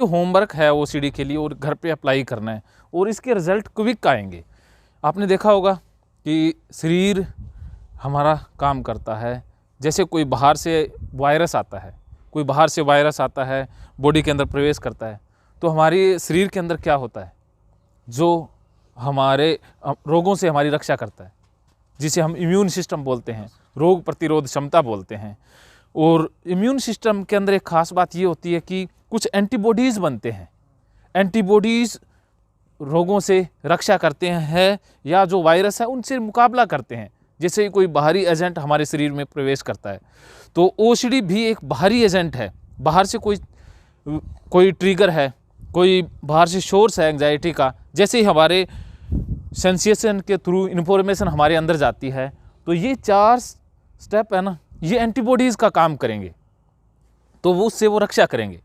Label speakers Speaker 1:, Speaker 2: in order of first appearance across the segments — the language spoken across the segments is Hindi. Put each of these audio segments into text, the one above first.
Speaker 1: होमवर्क है ओसीडी के लिए और घर पे अप्लाई करना है और इसके रिजल्ट क्विक आएंगे। आपने देखा होगा कि शरीर हमारा काम करता है, जैसे कोई बाहर से वायरस आता है, कोई बाहर से वायरस आता है, बॉडी के अंदर प्रवेश करता है, तो हमारे शरीर के अंदर क्या होता है, जो हमारे रोगों से हमारी रक्षा करता है, जिसे हम इम्यून सिस्टम बोलते हैं, रोग प्रतिरोध क्षमता बोलते हैं। और इम्यून सिस्टम के अंदर एक खास बात ये होती है कि कुछ एंटीबॉडीज़ बनते हैं। एंटीबॉडीज़ रोगों से रक्षा करते हैं या जो वायरस है उनसे मुकाबला करते हैं। जैसे कोई बाहरी एजेंट हमारे शरीर में प्रवेश करता है, तो ओसीडी भी एक बाहरी एजेंट है। बाहर से कोई ट्रिगर है, कोई बाहर से सोर्स है एंजाइटी का, जैसे ही हमारे सेंसेशन के थ्रू इन्फॉर्मेशन हमारे अंदर जाती है, तो ये 4 स्टेप है ना, ये एंटीबॉडीज़ का काम करेंगे, तो वो उससे रक्षा करेंगे,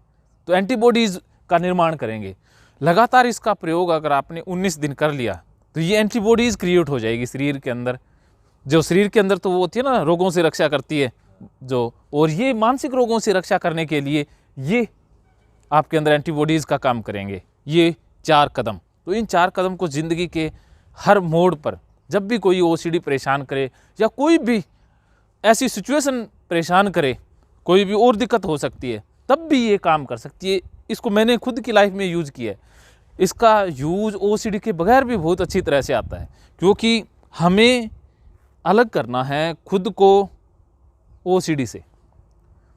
Speaker 1: तो एंटीबॉडीज़ का निर्माण करेंगे। लगातार इसका प्रयोग अगर आपने 19 दिन कर लिया तो ये एंटीबॉडीज़ क्रिएट हो जाएगी शरीर के अंदर। जो शरीर के अंदर तो वो होती है ना, रोगों से रक्षा करती है जो, और ये मानसिक रोगों से रक्षा करने के लिए ये आपके अंदर एंटीबॉडीज़ का काम करेंगे। ये 4 कदम, तो इन 4 कदम को ज़िंदगी के हर मोड़ पर, जब भी कोई ओसीडी परेशान करे या कोई भी ऐसी सिचुएशन परेशान करे, कोई भी और दिक्कत हो सकती है, तब भी ये काम कर सकती है। इसको मैंने खुद की लाइफ में यूज़ किया है। इसका यूज़ ओसीडी के बगैर भी बहुत अच्छी तरह से आता है, क्योंकि हमें अलग करना है खुद को ओसीडी से।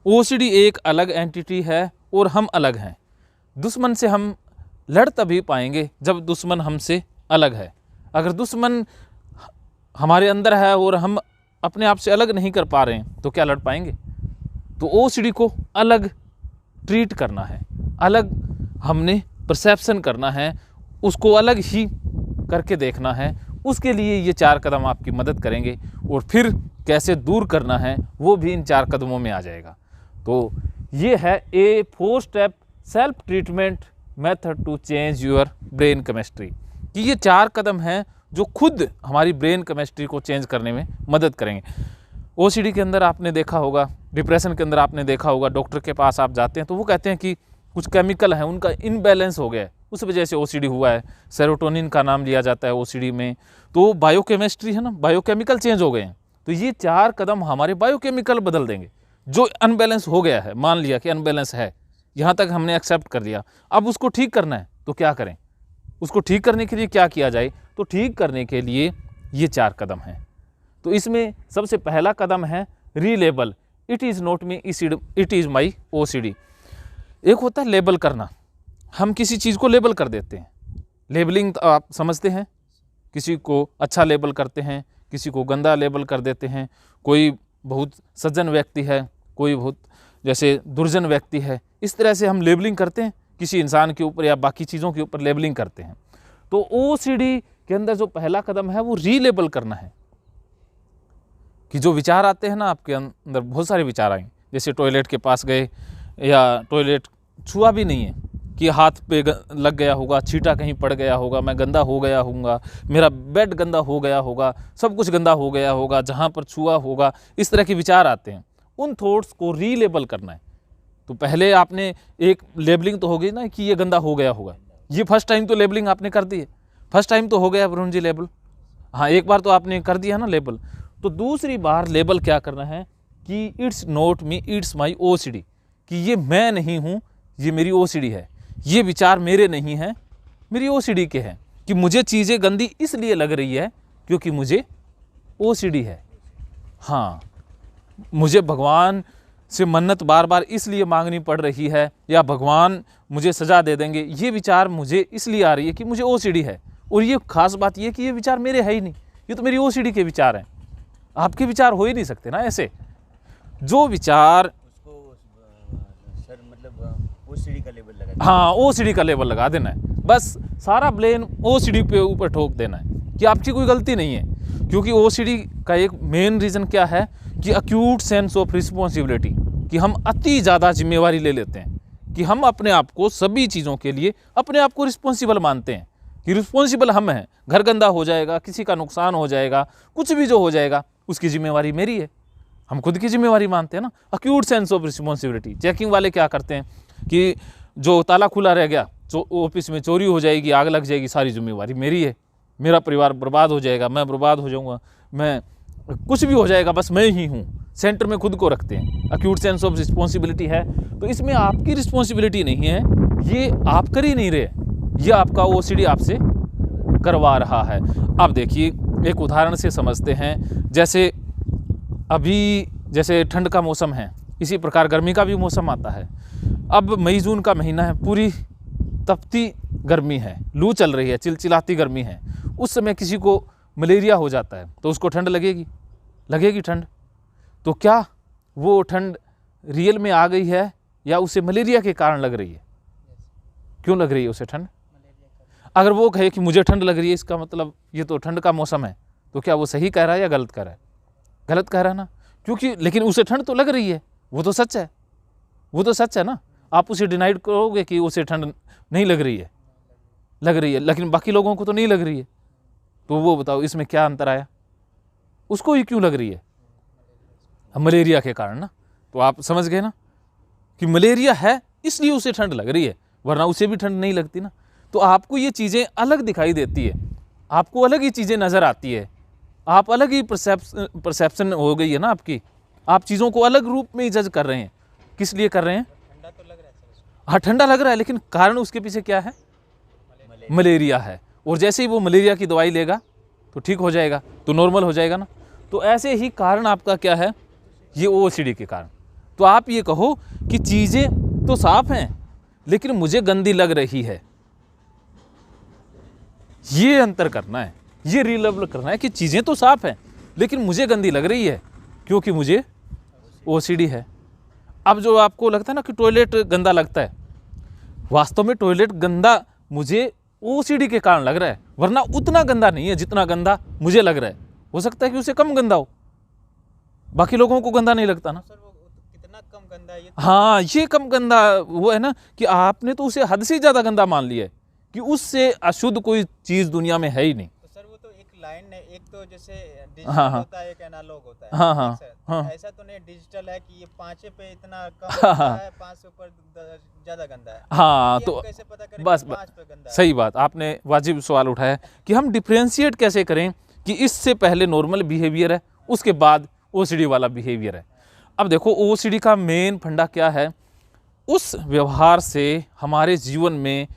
Speaker 1: ओसीडी एक अलग एंटिटी है और हम अलग हैं। दुश्मन से हम लड़ तभी पाएंगे जब दुश्मन हमसे अलग है। अगर दुश्मन हमारे अंदर है और हम अपने आप से अलग नहीं कर पा रहे हैं तो क्या लड़ पाएंगे? तो ओसीडी को अलग ट्रीट करना है, अलग हमने परसेप्शन करना है, उसको अलग ही करके देखना है। उसके लिए ये 4 कदम आपकी मदद करेंगे, और फिर कैसे दूर करना है वो भी इन 4 कदमों में आ जाएगा। तो ये है a 4 step self treatment method to change your brain chemistry, कि ये 4 कदम हैं जो खुद हमारी ब्रेन केमिस्ट्री को चेंज करने में मदद करेंगे। ओसीडी के अंदर आपने देखा होगा, डिप्रेशन के अंदर आपने देखा होगा, डॉक्टर के पास आप जाते हैं तो वो कहते हैं कि कुछ केमिकल है उनका इनबैलेंस हो गया है, उस वजह से ओसीडी हुआ है। सेरोटोनिन का नाम लिया जाता है ओसीडी में। तो बायोकेमिस्ट्री है ना, बायोकेमिकल चेंज हो गए हैं। तो ये 4 कदम हमारे बायोकेमिकल बदल देंगे। जो अनबैलेंस हो गया है, मान लिया कि अनबैलेंस है, यहाँ तक हमने एक्सेप्ट कर लिया, अब उसको ठीक करना है तो क्या करें? उसको ठीक करने के लिए क्या किया जाए? तो ठीक करने के लिए ये 4 कदम हैं। तो इसमें सबसे पहला कदम है relabel, it is not me, it is my OCD. एक होता है लेबल करना, हम किसी चीज़ को लेबल कर देते हैं। लेबलिंग तो आप समझते हैं, किसी को अच्छा लेबल करते हैं, किसी को गंदा लेबल कर देते हैं। कोई बहुत सज्जन व्यक्ति है, कोई बहुत जैसे दुर्जन व्यक्ति है, इस तरह से हम लेबलिंग करते हैं किसी इंसान के ऊपर या बाकी चीज़ों के ऊपर लेबलिंग करते हैं। तो ओसीडी के अंदर जो पहला कदम है वो रीलेबल करना है, कि जो विचार आते हैं ना आपके अंदर, बहुत सारे विचार आएंगे, जैसे टॉयलेट के पास गए या टॉयलेट छुआ भी नहीं है, कि हाथ पे लग गया होगा, छींटा कहीं पड़ गया होगा, मैं गंदा हो गया हूँगा, मेरा बेड गंदा हो गया होगा, सब कुछ गंदा हो गया होगा जहाँ पर छुआ होगा, इस तरह के विचार आते हैं। उन थॉट्स को रीलेबल करना है। तो पहले आपने एक लेबलिंग तो हो गई ना कि ये गंदा हो गया होगा, ये फर्स्ट टाइम तो लेबलिंग आपने कर दी है, फर्स्ट टाइम तो हो गया वरुण जी लेबल, हाँ एक बार तो आपने कर दिया ना लेबल। तो दूसरी बार लेबल क्या करना है कि it's not me, it's my OCD, कि ये मैं नहीं हूँ, ये मेरी ओसीडी है। ये विचार मेरे नहीं हैं, मेरी ओसीडी के हैं, कि मुझे चीज़ें गंदी इसलिए लग रही है क्योंकि मुझे ओसीडी है। हाँ, मुझे भगवान से मन्नत बार बार इसलिए मांगनी पड़ रही है, या भगवान मुझे सज़ा दे देंगे, ये विचार मुझे इसलिए आ रही है कि मुझे ओसीडी है। और ये खास बात ये कि ये विचार मेरे है ही नहीं, ये तो मेरी ओसीडी के विचार हैं। आपके विचार हो ही नहीं सकते ना ऐसे। जो विचार
Speaker 2: सर मतलब ओसीडी का लेबल लगा,
Speaker 1: हाँ ओसीडी का लेबल लगा देना है, बस सारा ब्लेम ओसीडी पे ऊपर ठोक देना है कि आपकी कोई गलती नहीं है। क्योंकि ओसीडी का एक मेन रीज़न क्या है कि एक्यूट सेंस ऑफ रिस्पॉन्सिबिलिटी, कि हम अति ज़्यादा जिम्मेवारी ले लेते हैं, कि हम अपने आप को सभी चीज़ों के लिए अपने आप को रिस्पॉन्सिबल मानते हैं, कि रिस्पॉन्सिबल हम हैं। घर गंदा हो जाएगा, किसी का नुकसान हो जाएगा, कुछ भी जो हो जाएगा उसकी जिम्मेवारी मेरी है, हम खुद की जिम्मेवारी मानते हैं ना। Acute sense of responsibility. Checking वाले क्या करते हैं कि जो ताला खुला रह गया, ऑफिस में चोरी हो जाएगी, आग लग जाएगी, सारी जिम्मेवारी मेरी है, मेरा परिवार बर्बाद हो जाएगा, मैं बर्बाद हो जाऊंगा, मैं कुछ भी हो जाएगा, बस मैं ही हूँ। सेंटर में खुद को रखते हैं, अक्यूट सेंस ऑफ रिस्पॉन्सिबिलिटी है। तो इसमें आपकी रिस्पॉन्सिबिलिटी नहीं है, ये आप कर ही नहीं रहे, ये आपका OCD आपसे करवा रहा है। अब देखिए एक उदाहरण से समझते हैं, जैसे अभी जैसे ठंड का मौसम है, इसी प्रकार गर्मी का भी मौसम आता है। अब मई जून का महीना है, पूरी तपती गर्मी है, लू चल रही है, चिलचिलाती गर्मी है। उस समय किसी को मलेरिया हो जाता है तो उसको ठंड लगेगी ठंड। तो क्या वो ठंड रियल में आ गई है या उसे मलेरिया के कारण लग रही है? क्यों लग रही है उसे ठंड? अगर वो कहे कि मुझे ठंड लग रही है, इसका मतलब ये तो ठंड का मौसम है, तो क्या वो सही कह रहा है या गलत कह रहा है? गलत कह रहा है ना, क्योंकि लेकिन उसे ठंड तो लग रही है, वो तो सच है, वो तो सच है ना। आप उसे डिनाइड करोगे कि उसे ठंड नहीं लग रही है, लग रही है, लेकिन बाकी लोगों को तो नहीं लग रही है। तो वो बताओ इसमें क्या अंतर आया? उसको ही क्यों लग रही है? मलेरिया के कारण ना। तो आप समझ गए ना कि मलेरिया है इसलिए उसे ठंड लग रही है, वरना उसे भी ठंड नहीं लगती ना। तो आपको ये चीज़ें अलग दिखाई देती है, आपको अलग ही चीज़ें नज़र आती है, आप अलग ही परसेप्शन हो गई है ना आपकी, आप चीज़ों को अलग रूप में ही जज कर रहे हैं। किस लिए कर रहे हैं?
Speaker 2: ठंडा तो लग रहा है सर इसको।
Speaker 1: हाँ ठंडा लग रहा है, लेकिन कारण उसके पीछे क्या है? मलेरिया है। और जैसे ही वो मलेरिया की दवाई लेगा तो ठीक हो जाएगा, तो नॉर्मल हो जाएगा ना। तो ऐसे ही कारण आपका क्या है? ये OCD के कारण। तो आप ये कहो कि चीज़ें तो साफ हैं लेकिन मुझे गंदी लग रही है, ये अंतर करना है, ये रिलेबल करना है कि चीज़ें तो साफ हैं लेकिन मुझे गंदी लग रही है क्योंकि मुझे OCD है। अब जो आपको लगता है ना कि टॉयलेट गंदा लगता है, वास्तव में टॉयलेट गंदा मुझे OCD के कारण लग रहा है, वरना उतना गंदा नहीं है जितना गंदा मुझे लग रहा है। हो सकता है कि उसे कम गंदा हो, बाकी लोगों को गंदा नहीं लगता ना।
Speaker 2: सर वो कितना कम गंदा है ये तो।
Speaker 1: हाँ ये कम गंदा वो है ना कि आपने तो उसे हद से ज़्यादा गंदा मान लिया है कि उससे अशुद्ध कोई चीज़ दुनिया में है ही नहीं।
Speaker 2: तो सर वो तो एक लाइन है, एक तो जैसे
Speaker 1: हाँ,
Speaker 2: डिजिटल
Speaker 1: हाँ।
Speaker 2: होता है, एक एनालॉग होता है।
Speaker 1: हाँ, हाँ,
Speaker 2: ठीक सर? तो
Speaker 1: हाँ।
Speaker 2: ऐसा तो नहीं डिजिटल है कि ये 5 पे इतना कम
Speaker 1: हाँ,
Speaker 2: गंदा
Speaker 1: हाँ।
Speaker 2: है, 5 से ऊपर ज्यादा गंदा है।
Speaker 1: हाँ
Speaker 2: ये
Speaker 1: तो
Speaker 2: हम कैसे पता करें
Speaker 1: बस
Speaker 2: कि 5 पे गंदा है?
Speaker 1: सही बात, आपने वाजिब सवाल उठाया कि हम डिफ्रेंशिएट कैसे करें कि इससे पहले नॉर्मल बिहेवियर है, उसके बाद OCD वाला बिहेवियर है। अब देखो OCD का मेन फंडा क्या है? उस व्यवहार से हमारे जीवन में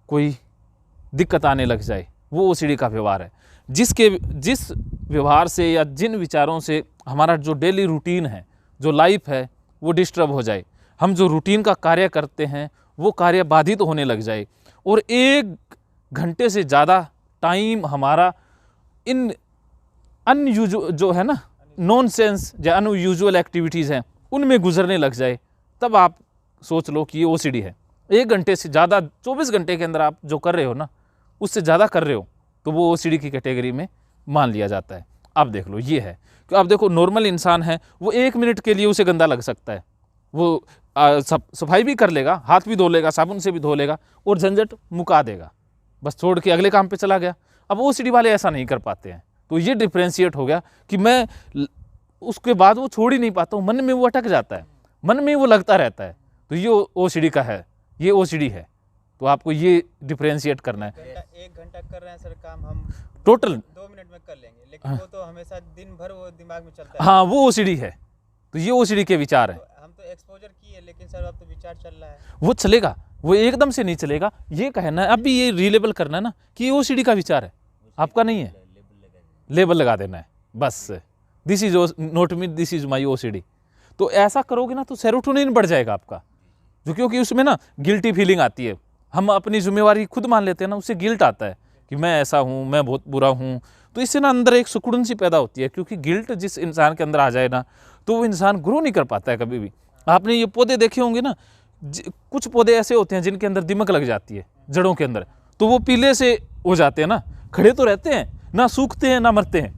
Speaker 1: कोई दिक्कत आने लग जाए, वो OCD का व्यवहार है। जिस व्यवहार से या जिन विचारों से हमारा जो डेली रूटीन है, जो लाइफ है, वो डिस्टर्ब हो जाए, हम जो रूटीन का कार्य करते हैं वो कार्य बाधित होने लग जाए, और 1 घंटे से ज़्यादा टाइम हमारा इन अनयूजुअल जो है ना नॉनसेंस या अनयूजुअल एक्टिविटीज़ हैं उनमें गुजरने लग जाए, तब आप सोच लो कि ये OCD है। 1 घंटे से ज़्यादा 24 घंटे के अंदर आप जो कर रहे हो ना, उससे ज़्यादा कर रहे हो तो वो OCD की कैटेगरी में मान लिया जाता है। अब देख लो ये है कि अब देखो नॉर्मल इंसान है, वो 1 मिनट के लिए उसे गंदा लग सकता है, वो सफाई भी कर लेगा, हाथ भी धो लेगा, साबुन से भी धो लेगा और झंझट मुका देगा, बस छोड़ के अगले काम पे चला गया। अब OCD वाले ऐसा नहीं कर पाते हैं। तो ये डिफ्रेंशिएट हो गया कि मैं उसके बाद वो छोड़ ही नहीं पाता हूँ, मन में वो अटक जाता है, मन में वो लगता रहता है, तो ये OCD का है, ये OCD है। तो आपको ये डिफ्रेंशिएट करना है।
Speaker 2: 1 घंटा कर रहे हैं सर काम, हम
Speaker 1: टोटल
Speaker 2: 2 मिनट में कर लेंगे, लेकिन वो तो हमेशा दिन भर वो दिमाग में चलता है।
Speaker 1: हाँ वो OCD है, तो ये OCD के विचार हैं।
Speaker 2: तो हम तो एक्सपोजर किए, लेकिन सर अब तो विचार चल रहा है।
Speaker 1: वो चलेगा, वो एकदम से नहीं चलेगा। ये कहना है अभी ये रिलेबल करना है ना कि ये OCD का विचार है, आपका नहीं है, लेबल लगा देना है बस, this is not me, this is my OCD। तो ऐसा करोगे ना तो सेरोटोनिन बढ़ जाएगा आपका, जो क्योंकि उसमें ना गिल्टी फीलिंग आती है, हम अपनी जिम्मेवारी खुद मान लेते हैं ना, उससे गिल्ट आता है कि मैं ऐसा हूँ, मैं बहुत बुरा हूँ। तो इससे ना अंदर एक सुकून सी पैदा होती है, क्योंकि गिल्ट जिस इंसान के अंदर आ जाए ना तो वो इंसान ग्रो नहीं कर पाता है कभी भी। आपने ये पौधे देखे होंगे ना, कुछ पौधे ऐसे होते हैं जिनके अंदर दीमक लग जाती है जड़ों के अंदर, तो वो पीले से हो जाते हैं ना, खड़े तो रहते हैं, ना सूखते हैं ना मरते हैं,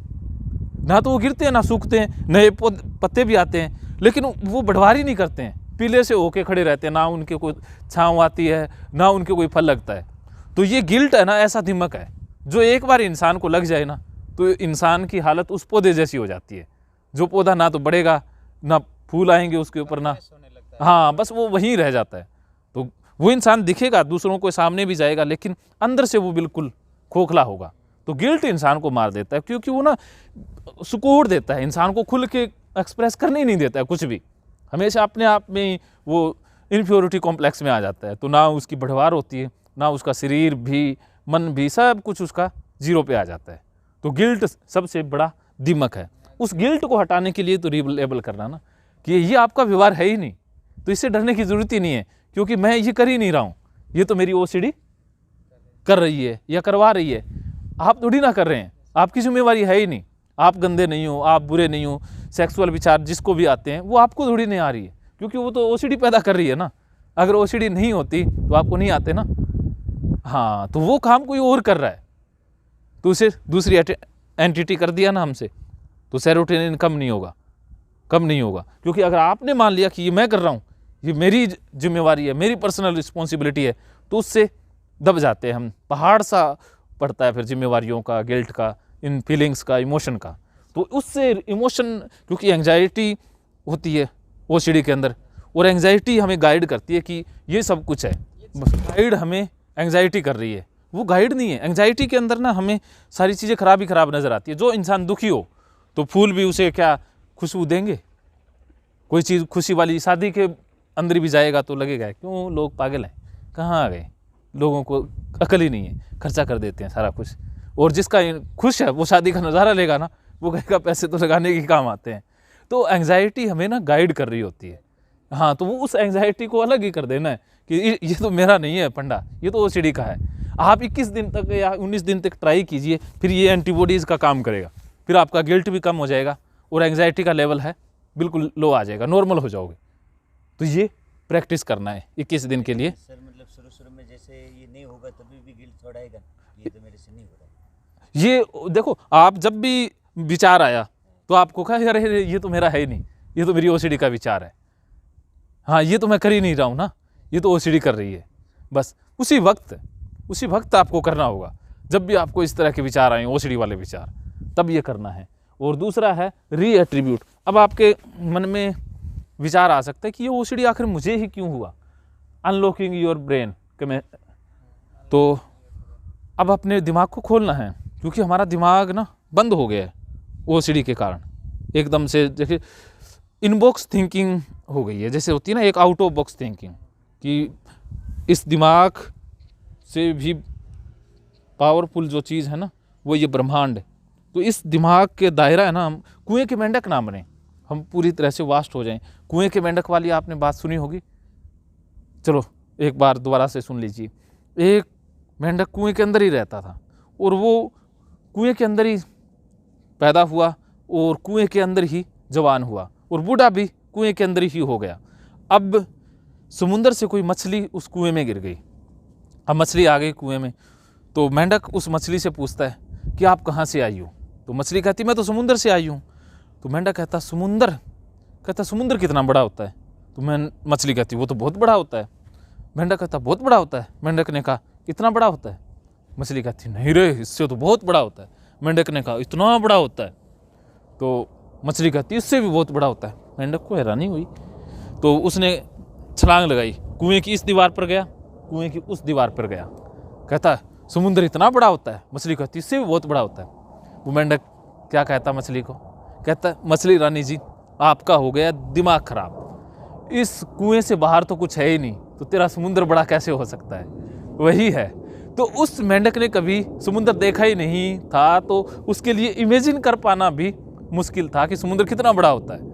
Speaker 1: ना तो वो गिरते हैं ना सूखते हैं, नए पत्ते भी आते हैं, लेकिन वो बढ़वारी नहीं करते हैं, पीले से होके खड़े रहते हैं, ना उनके कोई छाँव आती है ना उनके कोई फल लगता है। तो ये गिल्ट है ना, ऐसा दिमक है जो एक बार इंसान को लग जाए ना तो इंसान की हालत उस पौधे जैसी हो जाती है, जो पौधा ना तो बढ़ेगा, ना फूल आएंगे उसके ऊपर, ना
Speaker 2: होने लगता है।
Speaker 1: हाँ बस वो वहीं रह जाता है। तो वो इंसान दिखेगा, दूसरों के सामने भी जाएगा, लेकिन अंदर से वो बिल्कुल खोखला होगा। तो गिल्ट इंसान को मार देता है, क्योंकि वो ना सुकून देता है, इंसान को खुल के एक्सप्रेस करने ही नहीं देता है कुछ भी, हमेशा अपने आप में ही वो इन्फ्योरिटी कॉम्प्लेक्स में आ जाता है। तो ना उसकी बढ़वार होती है, ना उसका शरीर भी, मन भी, सब कुछ उसका जीरो पे आ जाता है। तो गिल्ट सबसे बड़ा दिमक है। उस गिल्ट को हटाने के लिए तो रिलेबल करना ना कि ये आपका व्यवहार है ही नहीं, तो इससे डरने की ज़रूरत ही नहीं है, क्योंकि मैं ये कर ही नहीं रहा हूँ, ये तो मेरी ओसीडी कर रही है या करवा रही है, आप थोड़ी ना कर रहे हैं, आपकी जिम्मेवारी है ही नहीं। आप गंदे नहीं हो, आप बुरे नहीं हो, सेक्सुअल विचार जिसको भी आते हैं वो आपको थोड़ी नहीं आ रही है, क्योंकि वो तो ओसीडी पैदा कर रही है ना। अगर ओसीडी नहीं होती तो आपको नहीं आते ना। हाँ, तो वो काम कोई और कर रहा है, तो उसे दूसरी एंटिटी कर दिया ना हमसे, तो सेरोटोनिन कम नहीं होगा, कम नहीं होगा। क्योंकि अगर आपने मान लिया कि ये मैं कर रहा हूँ, ये मेरी जिम्मेवारी है, मेरी पर्सनल रिस्पॉन्सिबिलिटी है, तो उससे दब जाते हैं हम। पहाड़ सा पड़ता है फिर जिम्मेवारियों का, गिल्ट का, इन फीलिंग्स का, इमोशन का। तो उससे इमोशन, क्योंकि एंग्जाइटी होती है ओसीडी के अंदर, और एंग्जाइटी हमें गाइड करती है कि ये सब कुछ है, गाइड हमें एंग्जाइटी कर रही है, वो गाइड नहीं है। एंग्जाइटी के अंदर ना हमें सारी चीज़ें खराब ही खराब नज़र आती है। जो इंसान दुखी हो तो फूल भी उसे क्या खुशबू देंगे, कोई चीज़ खुशी वाली शादी के अंदर भी जाएगा तो लगेगा क्यों लोग पागल हैं, कहाँ आ गए, लोगों को अकल ही नहीं है, खर्चा कर देते हैं सारा कुछ। और जिसका खुश है वो शादी का नज़ारा लेगा ना, वो कहेगा पैसे तो लगाने के काम आते हैं। तो एंग्जाइटी हमें ना गाइड कर रही होती है। हाँ, तो वो उस एंग्जाइटी को अलग ही कर देना है कि ये तो मेरा नहीं है पंडा, ये तो ओसीडी का है। आप 21 दिन तक या 19 दिन तक ट्राई कीजिए, फिर ये एंटीबॉडीज़ का काम करेगा, फिर आपका गिल्ट भी कम हो जाएगा और एंग्जाइटी का लेवल है बिल्कुल लो आ जाएगा, नॉर्मल हो जाओगे। तो ये प्रैक्टिस करना है 21 दिन के लिए।
Speaker 2: सर मतलब शुरू में जैसे ये नहीं होगा तभी भी गिल्ट थोड़ा आएगा, ये तो मेरे से नहीं हो रहा।
Speaker 1: ये देखो, आप जब भी विचार आया तो आपको कहा अरे ये तो मेरा है ही नहीं, ये तो मेरी ओसीडी का विचार है, हाँ ये तो मैं कर ही नहीं रहा हूँ ना, ये तो ओसीडी कर रही है। बस उसी वक्त आपको करना होगा, जब भी आपको इस तरह के विचार आए, ओसीडी वाले विचार, तब ये करना है। और दूसरा है रीएट्रीब्यूट। अब आपके मन में विचार आ सकता है कि ये ओसीडी आखिर मुझे ही क्यों हुआ, अनलॉकिंग योर ब्रेन कि मैं, तो अब अपने दिमाग को खोलना है, क्योंकि हमारा दिमाग ना बंद हो गया है ओसीडी के कारण। एकदम से देखिए इनबॉक्स थिंकिंग हो गई है, जैसे होती है ना एक आउट ऑफ बॉक्स थिंकिंग, कि इस दिमाग से भी पावरफुल जो चीज़ है ना वो ये ब्रह्मांड। तो इस दिमाग के दायरा है ना, हम कुएं के मेंढक ना बने, हम पूरी तरह से वास्ट हो जाएं। कुएं के मेंढक वाली आपने बात सुनी होगी, चलो एक बार दोबारा से सुन लीजिए। एक मेंढक कुएं के अंदर ही रहता था, और वो कुएं के अंदर ही पैदा हुआ और कुएं के अंदर ही जवान हुआ, और बूढ़ा भी कुएं के अंदर ही हो गया। अब समुंदर से कोई मछली उस कुएं में गिर गई, अब मछली आ गई कुएं में, तो मेंढक उस मछली से पूछता है कि आप कहाँ से आई हो? तो मछली कहती मैं तो समुंदर से आई हूँ। तो मेंढक कहता समुंदर कितना बड़ा होता है? तो मछली कहती वो तो बहुत बड़ा होता है। मेंढक कहता बहुत बड़ा होता है। मेंढक ने कहा इतना बड़ा होता है? मछली कहती नहीं रे, इससे तो बहुत बड़ा होता है। मेंढक ने कहा इतना बड़ा होता है? तो मछली कहती इससे भी बहुत बड़ा होता है। मेंढक को हैरानी हुई, तो उसने छलांग लगाई, कुएं की इस दीवार पर गया, कुएं की उस दीवार पर गया। कहता समुंदर इतना बड़ा होता है? मछली कहती इससे भी बहुत बड़ा होता है। वो मेंढक क्या कहता मछली को? कहता मछली रानी जी आपका हो गया दिमाग खराब, इस कुएं से बाहर तो कुछ है ही नहीं, तो तेरा समुंदर बड़ा कैसे हो सकता है? वही है। तो उस मेंढक ने कभी समुंदर देखा ही नहीं था, तो उसके लिए इमेजिन कर पाना भी मुश्किल था कि समुंदर कितना बड़ा होता है।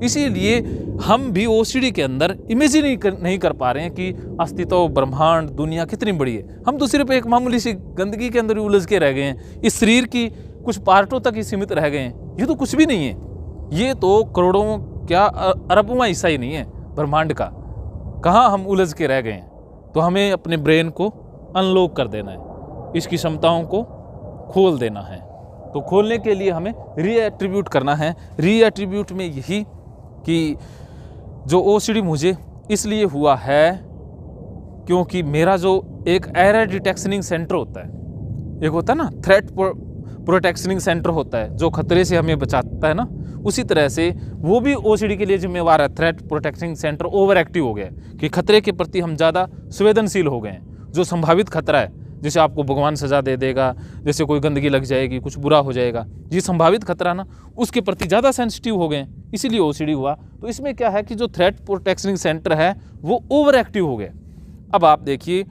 Speaker 1: इसीलिए हम भी ओसीडी के अंदर इमेजिन नहीं कर पा रहे हैं कि अस्तित्व, ब्रह्मांड, दुनिया कितनी बड़ी है। हम तो सिर्फ एक मामूली सी गंदगी के अंदर उलझ के रह गए हैं, इस शरीर की कुछ पार्टों तक ही सीमित रह गए हैं। ये तो कुछ भी नहीं है, ये तो करोड़ों क्या अरबों हिस्सा ही नहीं है ब्रह्मांड का, कहाँ हम उलझ के रह गए हैं। तो हमें अपने ब्रेन को अनलॉक कर देना है, इसकी क्षमताओं को खोल देना है। तो खोलने के लिए हमें रीएट्रीब्यूट करना है। रीएट्रीब्यूट में यही कि जो ओसीडी मुझे इसलिए हुआ है क्योंकि मेरा जो एक एरर डिटेक्शनिंग सेंटर होता है, एक होता है ना थ्रेट प्रोटेक्शनिंग सेंटर होता है जो खतरे से हमें बचाता है ना, उसी तरह से वो भी ओसीडी के लिए जिम्मेवार है। थ्रेट प्रोटेक्शनिंग सेंटर ओवर एक्टिव हो गया है कि खतरे के प्रति हम ज़्यादा संवेदनशील हो गए हैं। जो संभावित खतरा है, जैसे आपको भगवान सजा दे देगा, जैसे कोई गंदगी लग जाएगी, कुछ बुरा हो जाएगा, ये संभावित खतरा ना, उसके प्रति ज़्यादा सेंसिटिव हो गए हैं, इसीलिए ओसीडी हुआ। तो इसमें क्या है कि जो थ्रेट प्रोटेक्शनिंग सेंटर है वो ओवर एक्टिव हो गए। अब आप देखिए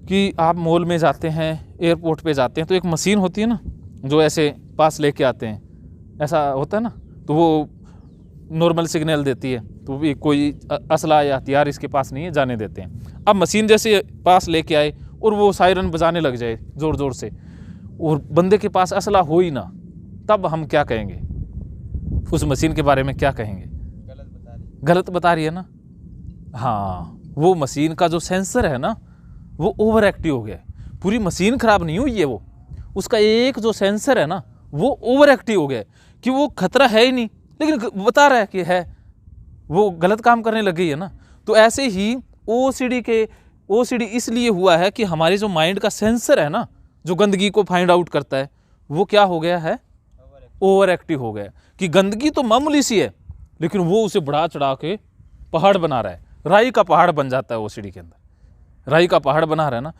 Speaker 1: कि आप मॉल में जाते हैं, एयरपोर्ट पे जाते हैं, तो एक मशीन होती है ना जो ऐसे पास लेके आते हैं, ऐसा होता है ना, तो वो नॉर्मल सिग्नल देती है, तो भी कोई असला या हथियार इसके पास नहीं है, जाने देते हैं। अब मशीन जैसे पास लेके आए और वो सायरन बजाने लग जाए ज़ोर ज़ोर से, और बंदे के पास असला हो ही ना, तब हम क्या कहेंगे? उस मशीन के बारे में क्या कहेंगे? गलत बता रही है ना। हाँ, वो मशीन का जो सेंसर है ना वो ओवर एक्टिव हो गया है। पूरी मशीन खराब नहीं हुई है, वो उसका एक जो सेंसर है ना वो ओवर एक्टिव हो गया है कि वो खतरा है ही नहीं, लेकिन बता रहा है कि है, वो गलत काम करने लग गई है ना। तो ऐसे ही ओसीडी इसलिए हुआ है कि हमारे जो माइंड का सेंसर है ना, जो गंदगी को फाइंड आउट करता है, वो क्या हो गया है? ओवर एक्टिव हो गया। कि गंदगी तो मामूली सी है, लेकिन वो उसे बढ़ा चढ़ा के पहाड़ बना रहा है, राई का पहाड़ बन जाता है ओसीडी के अंदर, राई का पहाड़ बना रहा है ना।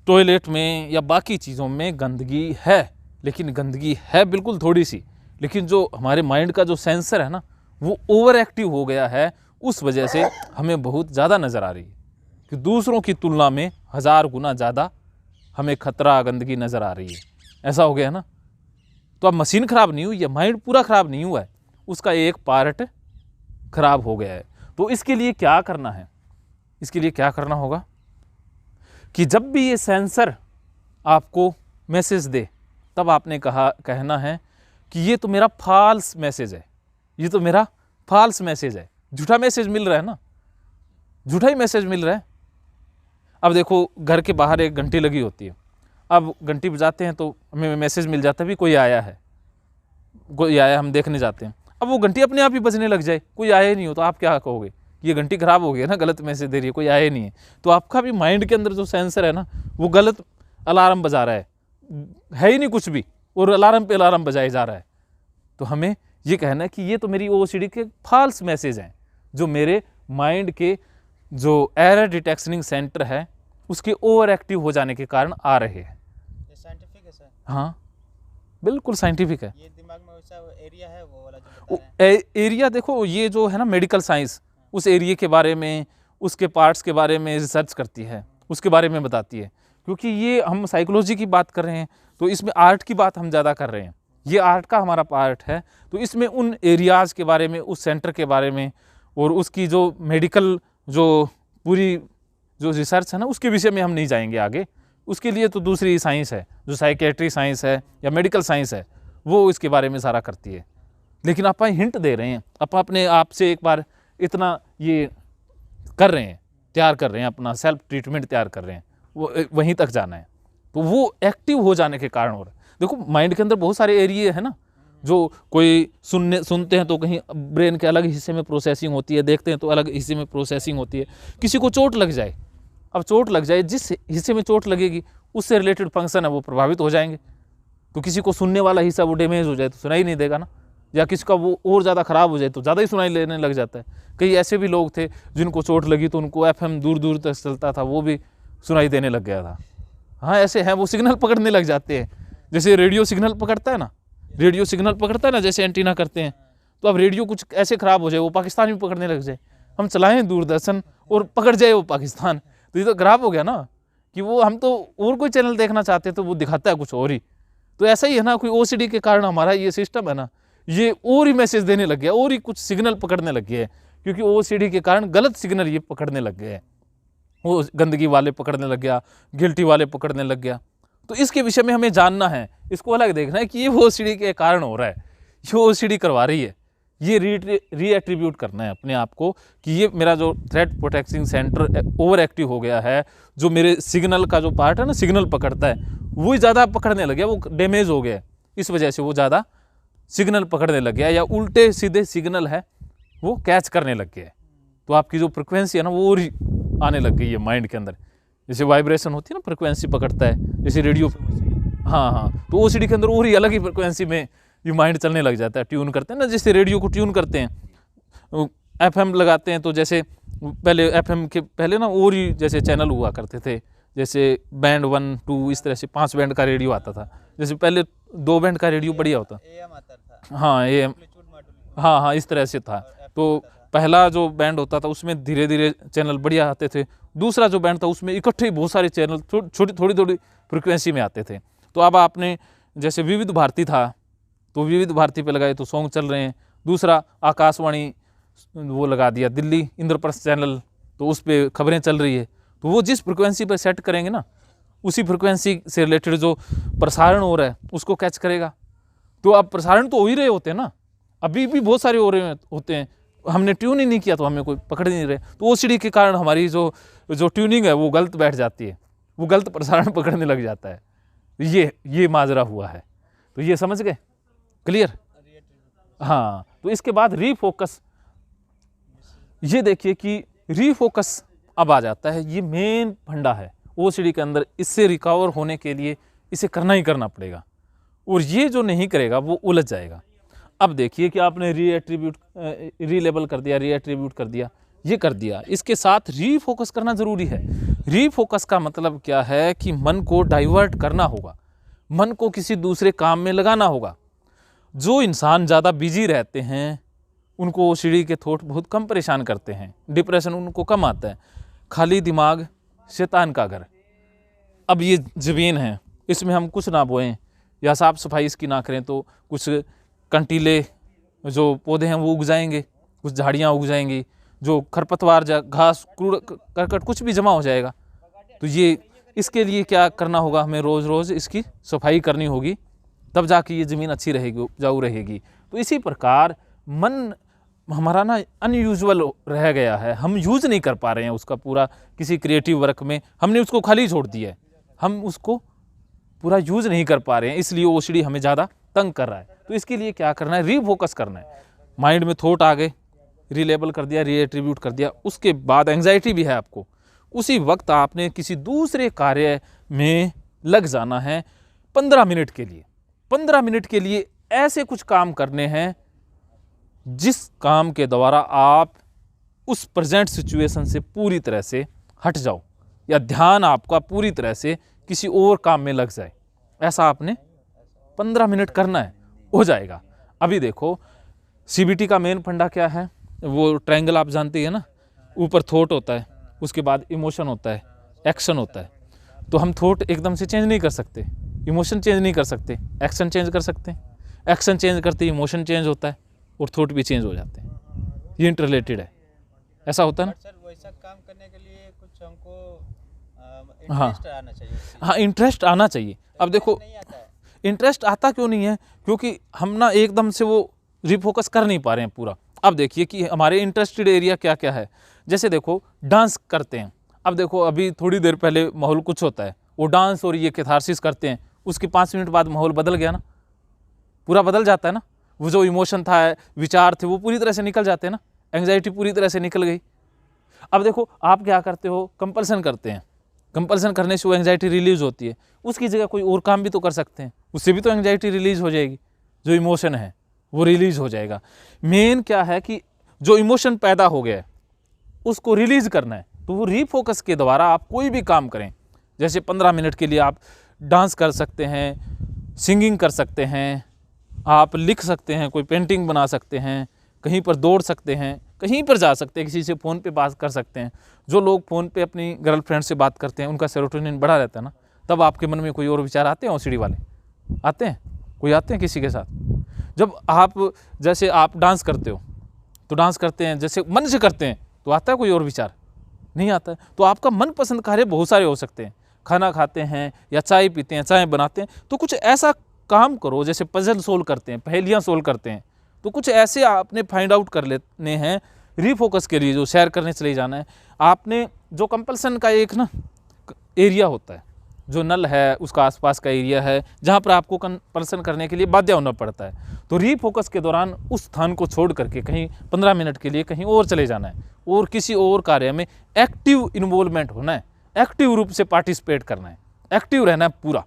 Speaker 1: टॉयलेट में या बाकी चीज़ों में गंदगी है, लेकिन गंदगी है बिल्कुल थोड़ी सी, लेकिन जो हमारे माइंड का जो सेंसर है ना वो ओवर एक्टिव हो गया है, उस वजह से हमें बहुत ज़्यादा नज़र आ रही है कि दूसरों की तुलना में 1000 गुना ज़्यादा हमें खतरा, गंदगी नज़र आ रही है। ऐसा हो गया ना। तो अब मशीन ख़राब नहीं हुई है, माइंड पूरा ख़राब नहीं हुआ है, उसका एक पार्ट ख़राब हो गया है। तो इसके लिए क्या करना है? इसके लिए क्या करना होगा कि जब भी ये सेंसर आपको मैसेज दे, तब आपने कहना है कि ये तो मेरा फॉल्स मैसेज है, ये तो मेरा फॉल्स मैसेज है, झूठा मैसेज मिल रहा है ना, झूठा ही मैसेज मिल रहा है। अब देखो, घर के बाहर एक घंटी लगी होती है, अब घंटी बजाते हैं तो हमें मैसेज मिल जाता है भी कोई आया है, कोई आया, हम देखने जाते हैं। अब वो घंटी अपने आप ही बजने लग जाए, कोई आया ही नहीं हो, तो आप क्या कहोगे? ये घंटी खराब हो गई है ना, गलत मैसेज दे रही है, कोई आया ही नहीं है। तो आपका भी माइंड के अंदर जो सेंसर है ना वो गलत अलार्म बजा रहा है ही नहीं कुछ भी, और अलार्म पे अलार्म बजाए जा रहा है। तो हमें ये कहना है कि ये तो मेरी ओसीडी के फॉल्स मैसेज हैं, जो मेरे माइंड के जो एरर डिटेक्शनिंग सेंटर है उसके ओवर एक्टिव हो जाने के कारण आ रहे हैं।
Speaker 2: ये साइंटिफिक है सर?
Speaker 1: हाँ, बिल्कुल साइंटिफिक है।
Speaker 2: ये दिमाग में वैसा एरिया है वो वाला जो बता रहे हैं?
Speaker 1: एरिया देखो, ये जो है ना मेडिकल साइंस, उस एरिया के बारे में, उसके पार्ट्स के बारे में रिसर्च करती है, उसके बारे में बताती है। क्योंकि ये हम साइकोलॉजी की बात कर रहे हैं, तो इसमें आर्ट की बात हम ज़्यादा कर रहे हैं, ये आर्ट का हमारा पार्ट है। तो इसमें उन एरियाज़ के बारे में, उस सेंटर के बारे में, और उसकी जो मेडिकल जो पूरी जो रिसर्च है ना उसके विषय में हम नहीं जाएंगे आगे। उसके लिए तो दूसरी साइंस है, जो साइकेट्री साइंस है या मेडिकल साइंस है, वो इसके बारे में सारा करती है। लेकिन आप हिंट दे रहे हैं, आप अपने आप से एक बार इतना ये कर रहे हैं, तैयार कर रहे हैं, अपना सेल्फ ट्रीटमेंट तैयार कर रहे हैं, वो वहीं तक जाना है। तो वो एक्टिव हो जाने के कारण हो रहा है। देखो, माइंड के अंदर बहुत सारे एरिया है ना, जो कोई सुनते हैं तो कहीं ब्रेन के अलग हिस्से में प्रोसेसिंग होती है, देखते हैं तो अलग हिस्से में प्रोसेसिंग होती है। किसी को चोट लग जाए, अब चोट लग जाए, जिस हिस्से में चोट लगेगी उससे रिलेटेड फंक्शन है वो प्रभावित हो जाएंगे। तो किसी को सुनने वाला हिस्सा वो डैमेज हो जाए तो सुनाई नहीं देगा ना, या किसी का वो और ज़्यादा ख़राब हो जाए तो ज़्यादा ही सुनाई लेने लग जाता है। कई ऐसे भी लोग थे जिनको चोट लगी तो उनको FM दूर दूर तक चलता था, वो भी सुनाई देने लग गया था। हाँ, ऐसे हैं, वो सिग्नल पकड़ने लग जाते हैं। जैसे रेडियो सिग्नल पकड़ता है ना, रेडियो सिग्नल पकड़ता है ना, जैसे एंटीना करते हैं, तो अब रेडियो कुछ ऐसे ख़राब हो जाए वो पाकिस्तान में पकड़ने लग जाए, हम चलाएं दूरदर्शन और पकड़ जाए वो पाकिस्तान, तो ये तो खराब हो गया ना। कि वो हम तो और कोई चैनल देखना चाहते हैं तो वो दिखाता है कुछ और ही। तो ऐसा ही है ना, कोई ओसीडी के कारण हमारा ये सिस्टम है ना, ये और ही मैसेज देने लग गया, और ही कुछ सिग्नल पकड़ने लग गया है, क्योंकि ओसीडी के कारण गलत सिग्नल ये पकड़ने लग गए हैं। वो गंदगी वाले पकड़ने लग गया, गिल्टी वाले पकड़ने लग गया। तो इसके विषय में हमें जानना है, इसको अलग देखना है कि ये ओसीडी के कारण हो रहा है, ये ओसीडी करवा रही है, ये रीएट्रीब्यूट करना है अपने आप को कि ये मेरा जो threat protecting centre over active हो गया है, जो मेरे सिग्नल का जो पार्ट है ना, सिग्नल पकड़ता है, वो ही ज़्यादा पकड़ने लग गया, वो डैमेज हो गया, इस वजह से वो ज़्यादा सिग्नल पकड़ने लग गया, या उल्टे सीधे सिग्नल है वो कैच करने लग गया। तो आपकी जो फ्रिक्वेंसी है ना वो और ही आने लग गई है माइंड के अंदर, जैसे वाइब्रेशन होती है ना, फ्रिक्वेंसी पकड़ता है, जैसे रेडियो। हाँ हाँ, तो ओसीडी के अंदर और ही अलग ही फ्रिक्वेंसी में ये माइंड चलने लग जाता है। ट्यून करते हैं ना, जैसे रेडियो को ट्यून करते हैं, एफएम लगाते हैं, तो जैसे पहले एफएम के पहले ना और ही जैसे चैनल हुआ करते थे, जैसे बैंड 1 2 इस तरह से 5 बैंड का रेडियो आता था। जैसे पहले 2 बैंड का रेडियो बढ़िया होता,
Speaker 2: AM आता था,
Speaker 1: हाँ एएम, हाँ हाँ इस तरह से था। तो पहला जो बैंड होता था उसमें धीरे धीरे चैनल बढ़िया आते थे, दूसरा जो बैंड था उसमें इकट्ठे ही बहुत सारे चैनल छोटी थोड़ी थोड़ी फ्रिक्वेंसी में आते थे। तो अब आपने जैसे विविध भारती था, तो विविध भारती पे लगाए तो सॉन्ग चल रहे हैं। दूसरा आकाशवाणी वो लगा दिया दिल्ली इंद्रप्रस्थ चैनल, तो उस पर खबरें चल रही है। तो वो जिस फ्रिक्वेंसी पर सेट करेंगे ना, उसी फ्रिक्वेंसी से रिलेटेड जो प्रसारण हो रहा है उसको कैच करेगा। तो अब प्रसारण तो हो ही रहे होते हैं ना, अभी भी बहुत सारे हो रहे होते हैं, हमने ट्यून ही नहीं किया तो हमें कोई पकड़ ही नहीं रहे। तो ओसीडी के कारण हमारी जो ट्यूनिंग है वो गलत बैठ जाती है, वो गलत प्रसारण पकड़ने लग जाता है। ये माजरा हुआ है। तो ये समझ गए, क्लियर? हाँ, तो इसके बाद रीफोकस, ये देखिए कि रीफोकस अब आ जाता है, ये मेन फंडा है ओसीडी के अंदर। इससे रिकवर होने के लिए इसे करना ही करना पड़ेगा, और ये जो नहीं करेगा वो उलझ जाएगा। अब देखिए कि आपने रीलेबल कर दिया, रीएट्रीब्यूट कर दिया, ये कर दिया, इसके साथ रीफोकस करना ज़रूरी है। रीफोकस का मतलब क्या है कि मन को डाइवर्ट करना होगा, मन को किसी दूसरे काम में लगाना होगा। जो इंसान ज़्यादा बिजी रहते हैं उनको ओसीडी के थॉट बहुत कम परेशान करते हैं, डिप्रेशन उनको कम आता है। खाली दिमाग शैतान का घर। अब ये ज़मीन है, इसमें हम कुछ ना बोएं या साफ़ सफाई इसकी ना करें तो कुछ कंटीले जो पौधे हैं वो उग जाएंगे, कुछ झाड़ियाँ उग जाएंगी, जो खरपतवार घास कूड़ा करकट कुछ भी जमा हो जाएगा। तो ये इसके लिए क्या करना होगा, हमें रोज़ रोज़ इसकी सफाई करनी होगी, तब जाके ये ज़मीन अच्छी रहेगी, उपजाऊ रहेगी। तो इसी प्रकार मन हमारा ना अनयूजुअल रह गया है, हम यूज़ नहीं कर पा रहे हैं उसका पूरा, किसी क्रिएटिव वर्क में हमने उसको खाली छोड़ दिया है, हम उसको पूरा यूज़ नहीं कर पा रहे हैं, इसलिए ओसीडी हमें ज़्यादा तंग कर रहा है। तो इसके लिए क्या करना है, रीफोकस करना है। माइंड में थॉट आ गए, रीलेबल कर दिया, रीएट्रीब्यूट कर दिया, उसके बाद एंग्जाइटी भी है आपको, उसी वक्त आपने किसी दूसरे कार्य में लग जाना है 15 मिनट के लिए। 15 मिनट के लिए ऐसे कुछ काम करने हैं जिस काम के द्वारा आप उस प्रेजेंट सिचुएशन से पूरी तरह से हट जाओ, या ध्यान आपका पूरी तरह से किसी और काम में लग जाए। ऐसा आपने 15 मिनट करना है, हो जाएगा। अभी देखो सीबीटी का मेन फंडा क्या है, वो ट्रायंगल आप जानते हैं ना, ऊपर थॉट होता है, उसके बाद इमोशन होता है, एक्शन होता है। तो हम थॉट एकदम से चेंज नहीं कर सकते, इमोशन चेंज नहीं कर सकते, एक्शन चेंज कर सकते हैं। एक्शन चेंज करते इमोशन चेंज होता है और थॉट भी चेंज हो जाते हैं, ये इंटररिलेटेड है। ऐसा होता है ना
Speaker 2: सर, वैसा काम करने के लिए कुछ हमको
Speaker 1: हाँ
Speaker 2: इंटरेस्ट आना चाहिए।
Speaker 1: हाँ, इंटरेस्ट आना चाहिए। अब देखो
Speaker 2: नहीं आता है।
Speaker 1: इंटरेस्ट आता क्यों नहीं है, क्योंकि हम ना एकदम से वो रिफोकस कर नहीं पा रहे हैं पूरा। अब देखिए कि हमारे इंटरेस्टेड एरिया क्या क्या है। जैसे देखो डांस करते हैं, अब देखो अभी थोड़ी देर पहले माहौल कुछ होता है, वो डांस और ये कैथारसिस करते हैं, उसके 5 मिनट बाद माहौल बदल गया ना, पूरा बदल जाता है ना। वो जो इमोशन था, विचार थे, वो पूरी तरह से निकल जाते हैं ना, एंग्जाइटी पूरी तरह से निकल गई। अब देखो आप क्या करते हो, कंपल्सन करते हैं, कंपल्सन करने से वो एंग्जाइटी रिलीज होती है, उसकी जगह कोई और काम भी तो कर सकते हैं, उससे भी तो एंग्जाइटी रिलीज हो जाएगी, जो इमोशन है वो रिलीज हो जाएगा। मेन क्या है कि जो इमोशन पैदा हो गया है उसको रिलीज करना है, तो वो रीफोकस के द्वारा आप कोई भी काम करें। जैसे 15 मिनट के लिए आप डांस कर सकते हैं, सिंगिंग कर सकते हैं, आप लिख सकते हैं, कोई पेंटिंग बना सकते हैं, कहीं पर दौड़ सकते हैं, कहीं पर जा सकते हैं, किसी से फ़ोन पे बात कर सकते हैं। जो लोग फ़ोन पे अपनी गर्लफ्रेंड से बात करते हैं उनका सेरोटोनिन बढ़ा रहता है ना, तब आपके मन में कोई और विचार आते हैं, ओसीडी वाले आते हैं, कोई आते हैं किसी के साथ। जब आप जैसे आप डांस करते हो तो डांस करते हैं जैसे मन से करते हैं, तो आता है कोई और विचार? नहीं आता है। तो आपका मनपसंद कार्य बहुत सारे हो सकते हैं, खाना खाते हैं या चाय पीते हैं, चाय बनाते हैं, तो कुछ ऐसा काम करो, जैसे पजल सोल्व करते हैं, पहेलियाँ सोल्व करते हैं, तो कुछ ऐसे आपने फाइंड आउट कर लेने हैं रीफोकस के लिए। जो शेयर करने चले जाना है आपने, जो कंपल्सन का एक ना एरिया होता है, जो नल है उसका आसपास का एरिया है जहाँ पर आपको कंपल्सन करने के लिए बाध्य होना पड़ता है, तो रीफोकस के दौरान उस स्थान को छोड़ करके कहीं 15 मिनट के लिए कहीं और चले जाना है और किसी और कार्य में एक्टिव इन्वॉल्वमेंट होना है, एक्टिव रूप से पार्टिसिपेट करना है, एक्टिव रहना है, पूरा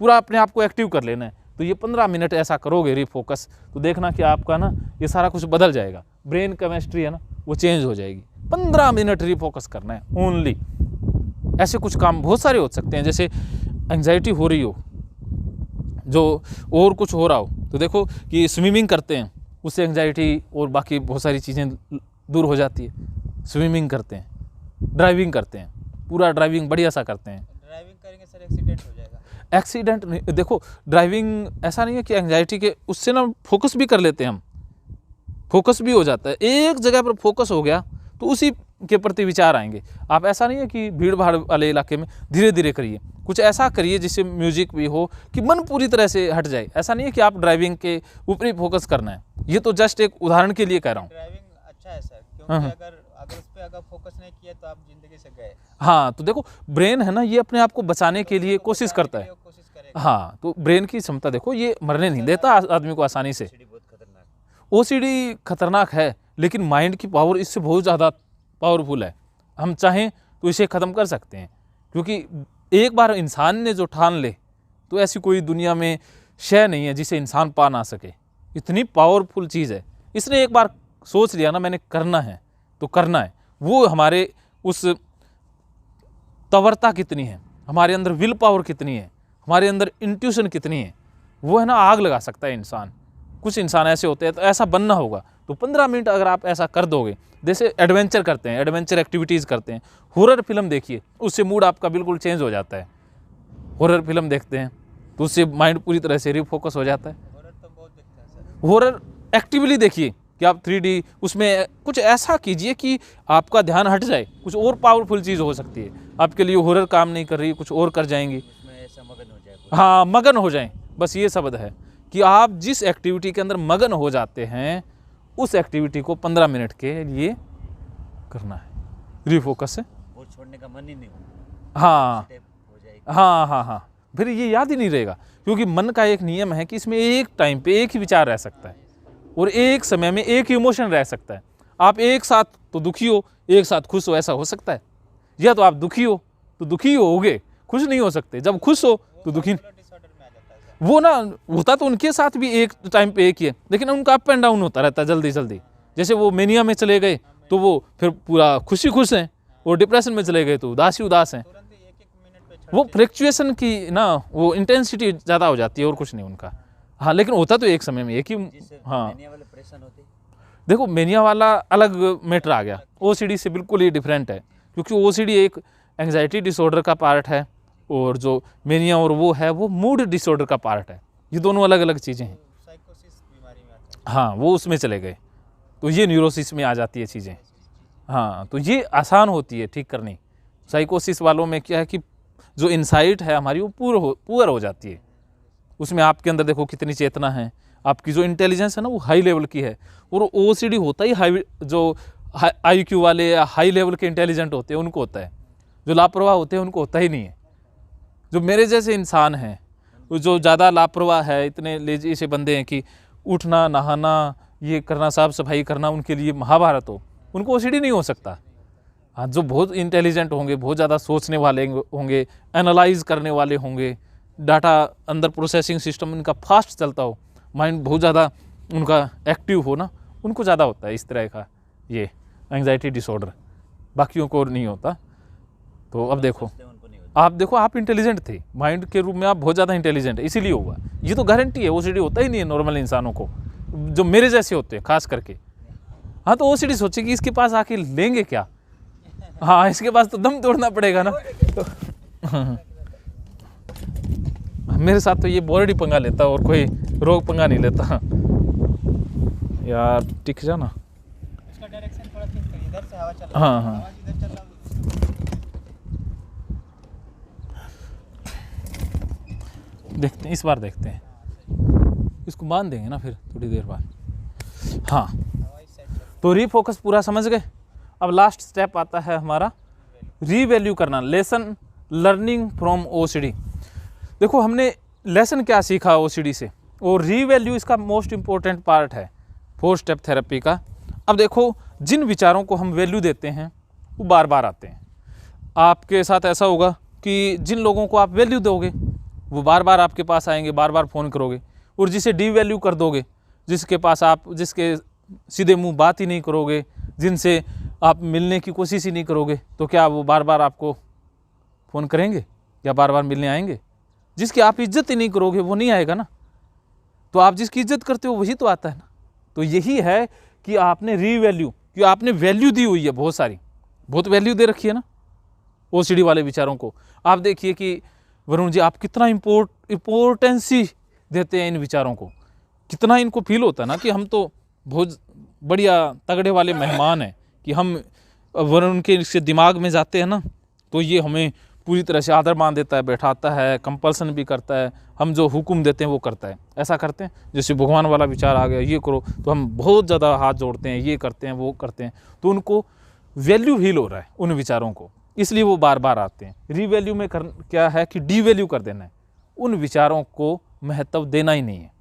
Speaker 1: पूरा अपने आप को एक्टिव कर लेना है। तो ये 15 मिनट ऐसा करोगे रिफोकस, तो देखना कि आपका ना ये सारा कुछ बदल जाएगा, ब्रेन केमिस्ट्री है ना वो चेंज हो जाएगी। 15 मिनट रिफोकस करना है ओनली। ऐसे कुछ काम बहुत सारे हो सकते हैं, जैसे एंजाइटी हो रही हो, जो और कुछ हो रहा हो, तो देखो कि स्विमिंग करते हैं, उससे एंजाइटी और बाकी बहुत सारी चीज़ें दूर हो जाती है। स्विमिंग करते हैं, ड्राइविंग करते हैं, पूरा ड्राइविंग बढ़िया सा करते हैं।
Speaker 3: ड्राइविंग करेंगे सर एक्सीडेंट हो जाएगा।
Speaker 1: एक्सीडेंट नहीं, देखो ड्राइविंग ऐसा नहीं है कि एंजाइटी के उससे ना फोकस भी कर लेते हैं हम, फोकस भी हो जाता है, एक जगह पर फोकस हो गया तो उसी के प्रति विचार आएंगे। आप ऐसा नहीं है कि भीड़ भाड़ वाले इलाके में धीरे धीरे करिए, कुछ ऐसा करिए जिससे म्यूजिक भी हो कि मन पूरी तरह से हट जाए। ऐसा नहीं है कि आप ड्राइविंग के ऊपर ही फोकस करना है, ये तो जस्ट एक उदाहरण के लिए कह रहा हूँ।
Speaker 3: ड्राइविंग अच्छा है सर, क्योंकि अगर उस पर अगर फोकस नहीं किया तो आप जिंदगी से गए।
Speaker 1: हाँ, तो देखो ब्रेन है ना ये अपने आप को बचाने के लिए कोशिश करता है।
Speaker 3: कोशिश करेगा।
Speaker 1: हाँ, तो ब्रेन की क्षमता देखो, ये मरने नहीं देता आदमी को आसानी से।
Speaker 2: सीढ़ी बहुत खतरनाक।
Speaker 1: ओसीडी खतरनाक है, लेकिन माइंड की पावर इससे बहुत ज़्यादा पावरफुल है। हम चाहें तो इसे ख़त्म कर सकते हैं, क्योंकि एक बार इंसान ने जो ठान ले तो ऐसी कोई दुनिया में शय नहीं है जिसे इंसान पा ना सके। इतनी पावरफुल चीज़ है, इसने एक बार सोच लिया ना मैंने करना है तो करना है। वो हमारे उस तवरता कितनी है, हमारे अंदर विल पावर कितनी है, हमारे अंदर इंट्यूशन कितनी है, वो है ना आग लगा सकता है इंसान। कुछ इंसान ऐसे होते हैं, तो ऐसा बनना होगा। तो 15 मिनट अगर आप ऐसा कर दोगे, जैसे एडवेंचर करते हैं, एडवेंचर एक्टिविटीज़ करते हैं, हॉरर फिल्म देखिए, उससे मूड आपका बिल्कुल चेंज हो जाता है। हॉरर फिल्म देखते हैं तो उससे माइंड पूरी तरह से रिफोकस हो जाता है।
Speaker 3: हॉरर तो बहुत देखते हैं सर।
Speaker 1: हॉरर एक्टिवली देखिए कि आप 3D उसमें कुछ ऐसा कीजिए कि आपका ध्यान हट जाए, कुछ और पावरफुल चीज़ हो सकती है आपके लिए। हॉरर काम नहीं कर रही, कुछ और कर जाएंगी,
Speaker 2: उसमें ऐसा मगन हो जाए।
Speaker 1: हाँ मगन हो जाएं। बस ये शब्द है कि आप जिस एक्टिविटी के अंदर मगन हो जाते हैं उस एक्टिविटी को 15 मिनट के लिए करना है रिफोकस से।
Speaker 2: वो छोड़ने का मन ही नहीं होगा।
Speaker 1: हाँ
Speaker 2: स्टेप हो जाएगी।
Speaker 1: हाँ हाँ हाँ, फिर ये याद ही नहीं रहेगा, क्योंकि मन का एक नियम है कि इसमें एक टाइम पे एक ही विचार रह सकता है और एक समय में एक इमोशन रह सकता है। आप एक साथ तो दुखी हो, एक साथ खुश हो, ऐसा हो सकता है? या तो आप दुखी हो तो दुखी होगे, खुश नहीं हो सकते। जब खुश हो तो दुखी,
Speaker 3: डिसऑर्डर में आ जाता है सर।
Speaker 1: वो ना होता तो उनके साथ भी एक टाइम पे एक ही है, लेकिन उनका अप एंड डाउन होता रहता है जल्दी जल्दी। जैसे वो मेनिया में चले गए तो वो फिर पूरा खुशी खुश हैं, और डिप्रेशन में चले गए तो उदासी उदास हैं।
Speaker 3: तुरंत ही एक मिनट पे
Speaker 1: वो फ्लक्चुएशन की ना वो इंटेंसिटी ज़्यादा हो जाती है और कुछ नहीं उनका। हाँ, लेकिन होता तो एक समय में एक ही।
Speaker 2: जिससे
Speaker 1: हाँ
Speaker 2: मैनिया वाले परेशान होते।
Speaker 1: देखो, मेनिया वाला अलग मैटर आ गया, ओसीडी से बिल्कुल ही डिफरेंट है, क्योंकि ओसीडी एक एंजाइटी डिसऑर्डर का पार्ट है और जो मेनिया और वो है वो मूड डिसऑर्डर का पार्ट है। ये दोनों अलग अलग चीज़ें हैं।
Speaker 3: साइकोसिस बीमारी में आता है।
Speaker 1: हाँ, वो उसमें चले गए तो ये न्यूरोसिस में आ जाती है चीज़ें। हाँ, तो ये आसान होती है ठीक करनी। साइकोसिस वालों में क्या है कि जो इंसाइट है हमारी वो पुअर हो जाती है। उसमें आपके अंदर देखो कितनी चेतना है, आपकी जो इंटेलिजेंस है ना वो हाई लेवल की है। और ओसीडी होता ही हाई, जो IQ वाले या हाई लेवल के इंटेलिजेंट होते हैं उनको होता है, जो लापरवाह होते हैं उनको होता ही नहीं है। जो मेरे जैसे इंसान हैं, जो ज़्यादा लापरवाह है, इतने लेजी से बंदे हैं कि उठना नहाना ये करना साफ सफाई करना उनके लिए महाभारत हो, उनको ओसीडी नहीं हो सकता। हाँ, जो बहुत इंटेलिजेंट होंगे, बहुत ज़्यादा सोचने वाले होंगे, एनालाइज करने वाले होंगे, डाटा अंदर प्रोसेसिंग सिस्टम उनका फास्ट चलता हो, माइंड बहुत ज़्यादा उनका एक्टिव हो ना, उनको ज़्यादा होता है इस तरह का ये एंजाइटी डिसऑर्डर, बाकियों को नहीं होता। तो अब देखो,
Speaker 2: उनको नहीं होता।
Speaker 1: आप देखो, आप इंटेलिजेंट थे, माइंड के रूप में आप बहुत ज़्यादा इंटेलिजेंट है, इसीलिए हुआ। ये तो गारंटी है, ओसीडी होता ही नहीं है नॉर्मल इंसानों को, जो मेरे जैसे होते हैं खास करके। हाँ, तो ओसीडी सोचे कि इसके पास आके लेंगे क्या। हाँ, इसके पास तो दम तोड़ना पड़ेगा ना। तो मेरे साथ तो ये बोर्ड ही पंगा लेता और कोई रोग पंगा नहीं लेता। यार टिक जा ना।
Speaker 3: इसका डायरेक्शन थोड़ा चेंज करिए, इधर से हवा चल रहा है।
Speaker 1: हाँ हाँ,
Speaker 3: हवा इधर चल रहा है।
Speaker 1: देखते हैं, इस बार देखते हैं। इसको बांध देंगे ना फिर थोड़ी देर बाद। हाँ,
Speaker 3: हवा इस साइड चल रही
Speaker 1: तो रीफोकस पूरा समझ गए। अब लास्ट स्टेप आता है हमारा रीवैल्यू करना, लेसन लर्निंग फ्रॉम ओसीडी। देखो, हमने लेसन क्या सीखा ओसीडी से, और रीवैल्यू इसका मोस्ट इम्पोर्टेंट पार्ट है 4 स्टेप थेरेपी का। अब देखो, जिन विचारों को हम वैल्यू देते हैं वो बार बार आते हैं। आपके साथ ऐसा होगा कि जिन लोगों को आप वैल्यू दोगे वो बार बार आपके पास आएंगे, बार बार फ़ोन करोगे। और जिसे डीवैल्यू कर दोगे, जिसके सीधे मुंह बात ही नहीं करोगे, जिनसे आप मिलने की कोशिश ही नहीं करोगे, तो क्या वो बार बार आपको फ़ोन करेंगे या बार बार मिलने आएंगे? जिसकी आप इज्जत ही नहीं करोगे वो नहीं आएगा ना। तो आप जिसकी इज्जत करते हो वही तो आता है ना। तो यही है कि आपने रीवैल्यू, कि आपने वैल्यू दी हुई है, बहुत वैल्यू दे रखी है ना ओसीडी वाले विचारों को। आप देखिए कि वरुण जी आप कितना इम्पोर्टेंसी देते हैं इन विचारों को, कितना इनको फील होता है ना कि हम तो बहुत बढ़िया तगड़े वाले मेहमान हैं, कि हम वरुण के इसके दिमाग में जाते हैं ना तो ये हमें पूरी तरह से आदर मान देता है, बैठाता है, कंपल्सन भी करता है, हम जो हुक्म देते हैं वो करता है। ऐसा करते हैं जैसे भगवान वाला विचार आ गया, ये करो, तो हम बहुत ज़्यादा हाथ जोड़ते हैं, ये करते हैं, वो करते हैं। तो उनको वैल्यू फील हो रहा है उन विचारों को, इसलिए वो बार बार आते हैं। रीवैल्यू में क्या है कि डीवैल्यू कर देना है, उन विचारों को महत्व देना ही नहीं है,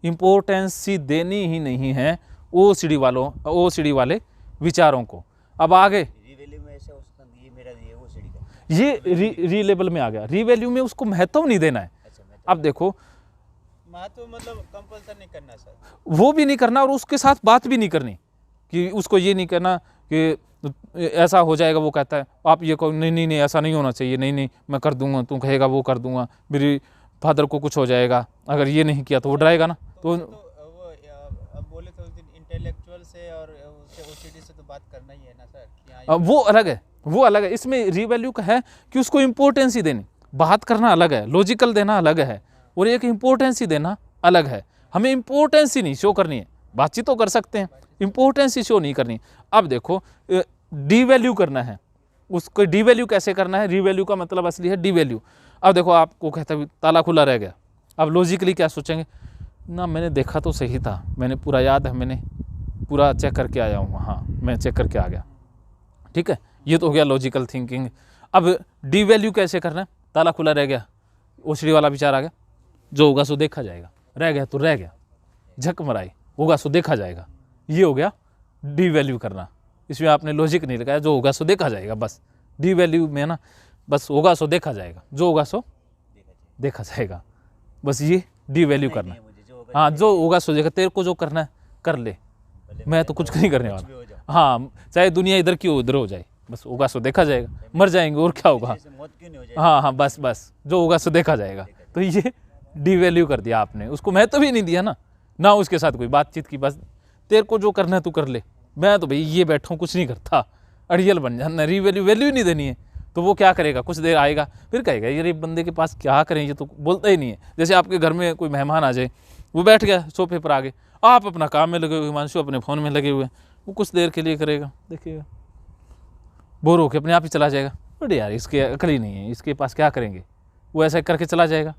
Speaker 1: इम्पोर्टेंसी देनी ही नहीं है ओसीडी वाले विचारों को। अब आगे
Speaker 2: रिवैल्यू में ऐसा उसका ये मेरा ये वो सीढ़ी का
Speaker 1: ये री लेवल में आ गया, रीवैल्यू में उसको महत्व नहीं देना है।
Speaker 2: अच्छा मैं
Speaker 1: अब देखो
Speaker 3: महत्व मतलब कंपल्सन नहीं करना सर।
Speaker 1: वो भी नहीं करना और उसके साथ बात भी नहीं करनी, कि उसको ये नहीं करना कि ऐसा हो जाएगा, वो कहता है आप ये कहो, नहीं नहीं नहीं ऐसा नहीं होना चाहिए, नहीं नहीं मैं कर दूंगा, तू कहेगा वो कर दूंगा, मेरी फादर को कुछ हो जाएगा, अगर ये नहीं किया तो वो डराएगा ना। तो
Speaker 3: वो अब बोले तो उस दिन इंटेलेक्चुअल से और उससे ओसीडी से तो बात करना ही है ना सर कि हाँ
Speaker 1: वो अलग है। इसमें रीवैल्यू का है कि उसको इम्पोर्टेंसी देनी, बात करना अलग है, लॉजिकल देना अलग है, और एक इम्पोर्टेंसी देना अलग है। हमें इम्पोर्टेंसी नहीं शो करनी है, बातचीत तो कर सकते हैं, इम्पोर्टेंसी शो नहीं करनी। अब देखो डीवैल्यू करना है, उसको डीवैल्यू कैसे करना है, रीवैल्यू का मतलब असली है डीवैल्यू। अब देखो आपको कहता है ताला खुला रह गया, अब लॉजिकली क्या सोचेंगे ना, मैंने देखा तो सही था, मैंने पूरा याद है, मैंने पूरा चेक करके आया हूँ, हाँ मैं चेक करके आ गया, ठीक है, ये तो हो गया लॉजिकल थिंकिंग। अब डीवैल्यू कैसे करना है, ताला खुला रह गया, ओसीडी वाला विचार आ गया, जो होगा सो देखा जाएगा, रह गया तो रह गया, झक मराई, होगा सो देखा जाएगा, ये हो गया डीवैल्यू करना। इसमें आपने लॉजिक नहीं लगाया, जो होगा सो देखा जाएगा, बस डीवैल्यू में ना बस होगा सो देखा जाएगा, जो होगा सो देखा जाएगा, बस ये डीवैल्यू करना। हाँ जो होगा सो देखा, तेरे को जो करना है कर ले, मैं तो कुछ नहीं करने वाला, हाँ चाहे दुनिया इधर की हो उधर हो जाए, बस होगा सो देखा जाएगा, मर जाएंगे और क्या होगा,
Speaker 2: मौत क्यों नहीं हो जाए।
Speaker 1: हाँ बस जो होगा सो देखा जाएगा। तो ये डीवैल्यू कर दिया आपने, उसको महत्व भी नहीं दिया ना उसके साथ कोई बातचीत की, बस तेरे को जो करना है तू कर ले, मैं तो भाई ये बैठा हूँ कुछ नहीं करता, अड़ियल बन जाना, वैल्यू ही नहीं देनी है। तो वो क्या करेगा, कुछ देर आएगा फिर कहेगा यार ये बंदे के पास क्या करें, ये तो बोलता ही नहीं है। जैसे आपके घर में कोई मेहमान आ जाए, वो बैठ गया सोफे पर आगे, आप अपना काम में लगे हुए, हिमांशु अपने फ़ोन में लगे हुए, वो कुछ देर के लिए करेगा, देखिएगा बोर होकर अपने आप ही चला जाएगा, अरे यार इसके अकल ही नहीं है, इसके पास क्या करेंगे, वो ऐसा करके चला जाएगा,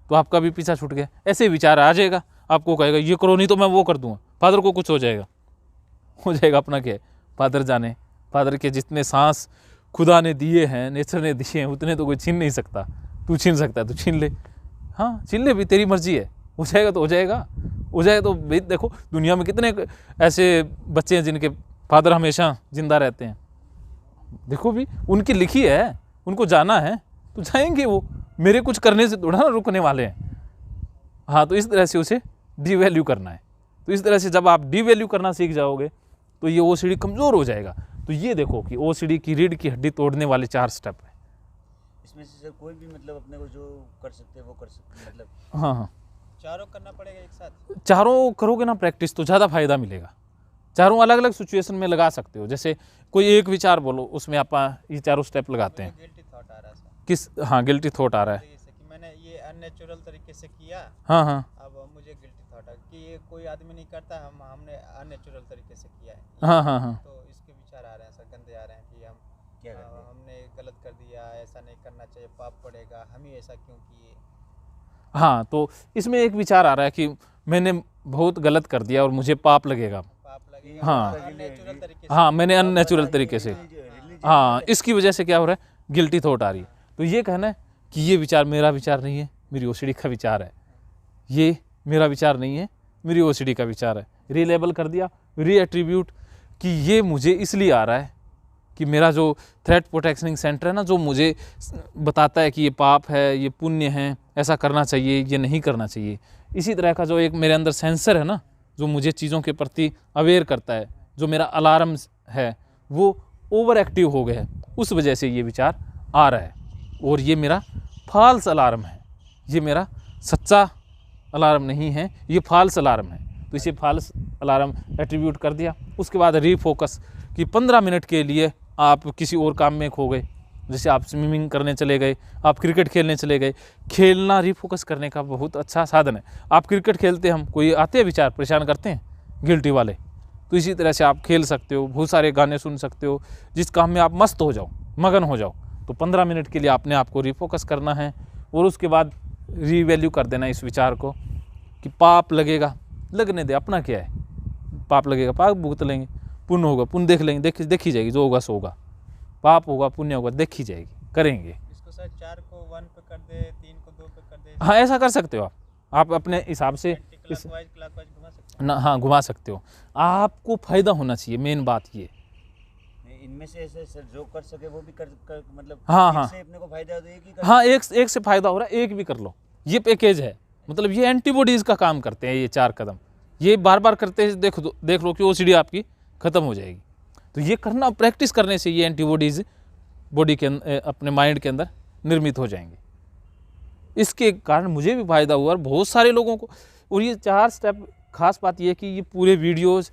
Speaker 1: तो आपका भी पीछा छूट गया। ऐसे विचार आ जाएगा, आपको कहेगा ये करो नहीं तो मैं वो कर दूंगा, फादर को कुछ हो जाएगा अपना क्या है, फादर जाने, फादर के जितने सांस खुदा ने दिए हैं, नेचर ने दिए हैं, उतने तो कोई छीन नहीं सकता, तू छीन सकता है तो छीन ले, हाँ छीन ले भी, तेरी मर्जी है, हो जाएगा तो हो जाएगा तो भाई देखो दुनिया में कितने ऐसे बच्चे हैं जिनके फादर हमेशा जिंदा रहते हैं, देखो भी उनकी लिखी है, उनको जाना है तो जाएंगे, वो मेरे कुछ करने से थोड़ा ना रुकने वाले हैं। हाँ तो इस तरह से उसे डीवैल्यू करना है। तो इस तरह से जब आप डीवैल्यू करना सीख जाओगे तो ये ओसीडी कमज़ोर हो जाएगा। तो ये देखो कि ओसीडी की रीढ़ की हड्डी तोड़ने वाले 4 स्टेप है।
Speaker 2: इसमें से सर कोई भी मतलब अपने को जो कर सकते हैं वो कर सकते हैं, मतलब
Speaker 1: हाँ
Speaker 3: चारों करना पड़ेगा एक साथ।
Speaker 1: चारों करोगे ना प्रैक्टिस तो ज़्यादा फायदा मिलेगा। चारों अलग अलग सिचुएशन में लगा सकते हो। जैसे कोई एक विचार बोलो, उसमें आप ये चारों स्टेप लगाते हैं।
Speaker 3: गिल्टी थॉट आ रहा है
Speaker 1: किस, हाँ गिल्टी थॉट आ रहा है,
Speaker 3: जैसे कि मैंने ये अननेचुरल तरीके से किया,
Speaker 1: हाँ
Speaker 3: अब मुझे गिल्टी थॉट आ कि ये कोई आदमी नहीं करता, हमने अननेचुरल तरीके से किया है।
Speaker 1: हाँ
Speaker 3: तो इसके विचार आ रहे हैं सर, गंदे आ रहे हैं कि हम
Speaker 2: क्या करते हैं?
Speaker 3: हमने गलत कर दिया, ऐसा नहीं करना चाहिए, पाप पड़ेगा, हम ही ऐसा क्यों किए।
Speaker 1: हाँ। तो इसमें एक विचार आ रहा है कि मैंने बहुत गलत कर दिया और मुझे पाप लगेगा।
Speaker 3: पाप लगेगा,
Speaker 1: हाँ।
Speaker 3: अननेचुरल तरीके से।
Speaker 1: हाँ मैंने अननेचुरल तरीके से, हाँ इसकी वजह से क्या हो रहा है, गिल्टी थॉट आ रही है। तो ये कहना है कि ये विचार मेरा विचार नहीं है, मेरी ओसीडी का विचार है, ये मेरा विचार नहीं है, मेरी ओसीडी का विचार है। रीलेबल कर दिया, रीएट्रीब्यूट कि ये मुझे इसलिए आ रहा है कि मेरा जो थ्रेट प्रोटेक्शनिंग सेंटर है ना, जो मुझे बताता है कि ये पाप है, ये पुण्य है, ऐसा करना चाहिए, ये नहीं करना चाहिए। इसी तरह का जो एक मेरे अंदर सेंसर है ना, जो मुझे चीज़ों के प्रति अवेयर करता है, जो मेरा अलार्म है वो ओवर एक्टिव हो गया है, उस वजह से ये विचार आ रहा है। और ये मेरा फॉल्स अलार्म है, ये मेरा सच्चा अलार्म नहीं है, ये फॉल्स अलार्म है। तो इसे फॉल्स अलार्म एट्रीब्यूट कर दिया। उसके बाद रीफोकस कि 15 मिनट के लिए आप किसी और काम में खो गए, जैसे आप स्विमिंग करने चले गए, आप क्रिकेट खेलने चले गए। खेलना रीफोकस करने का बहुत अच्छा साधन है। आप क्रिकेट खेलते, हम कोई आते हैं विचार परेशान करते हैं गिल्टी वाले, तो इसी तरह से आप खेल सकते हो, बहुत सारे गाने सुन सकते हो, जिस काम में आप मस्त हो जाओ, मगन हो जाओ। तो 15 मिनट के लिए आपने आपको रीफोकस करना है और उसके बाद रीवैल्यू कर देना इस विचार को कि पाप लगेगा, लगने दे, अपना क्या है, पाप लगेगा पाप भुगत लेंगे, पुण्य होगा पुण्य देख लेंगे, देखी जाएगी, जो होगा सो होगा, पाप होगा पुण्य होगा देखी जाएगी, करेंगे।
Speaker 3: इसको सर 4 को 1 पे कर दे, 3 को 2 पे कर दे,
Speaker 1: हाँ ऐसा कर सकते हो आप अपने हिसाब से
Speaker 3: क्लॉकवाइज घुमा सकते
Speaker 1: ना, हाँ घुमा सकते हो। आपको फ़ायदा होना चाहिए, मेन बात ये।
Speaker 2: इनमें से ऐसे सर जो कर सके वो भी कर मतलब
Speaker 1: हाँ, हाँ।
Speaker 2: इससे अपने को फायदा हो तो एक ही कर।
Speaker 1: हाँ एक से फ़ायदा हो रहा है, एक भी कर लो, ये पैकेज है। मतलब ये एंटीबॉडीज़ का काम करते हैं ये 4 कदम, ये बार बार करते हैं, देख लो कि ओसीडी आपकी ख़त्म हो जाएगी। तो ये करना, प्रैक्टिस करने से ये एंटीबॉडीज़ बॉडी के अपने माइंड के अंदर निर्मित हो जाएंगे। इसके कारण मुझे भी फ़ायदा हुआ और बहुत सारे लोगों को। और ये 4 स्टेप, खास बात ये कि ये पूरे वीडियोज़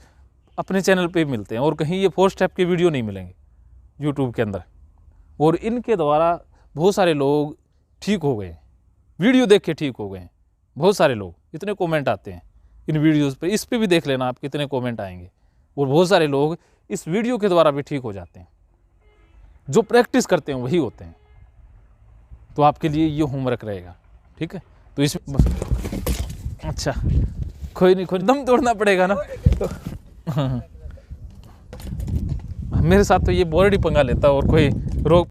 Speaker 1: अपने चैनल पे मिलते हैं और कहीं ये 4 स्टेप के वीडियो नहीं मिलेंगे यूट्यूब के अंदर। और इनके द्वारा बहुत सारे लोग ठीक हो गए, वीडियो देख के ठीक हो गए। बहुत सारे लोग, इतने कमेंट आते हैं इन वीडियोज़ पे, इस पे भी देख लेना आप कितने कमेंट आएंगे। और बहुत सारे लोग इस वीडियो के द्वारा भी ठीक हो जाते हैं। जो प्रैक्टिस करते हैं वही होते हैं। तो आपके लिए ये होमवर्क रहेगा, ठीक है। तो इस अच्छा कोई नहीं, कोई दम तोड़ना पड़ेगा ना। तो मेरे साथ तो ये बॉडी पंगा लेता और कोई रोक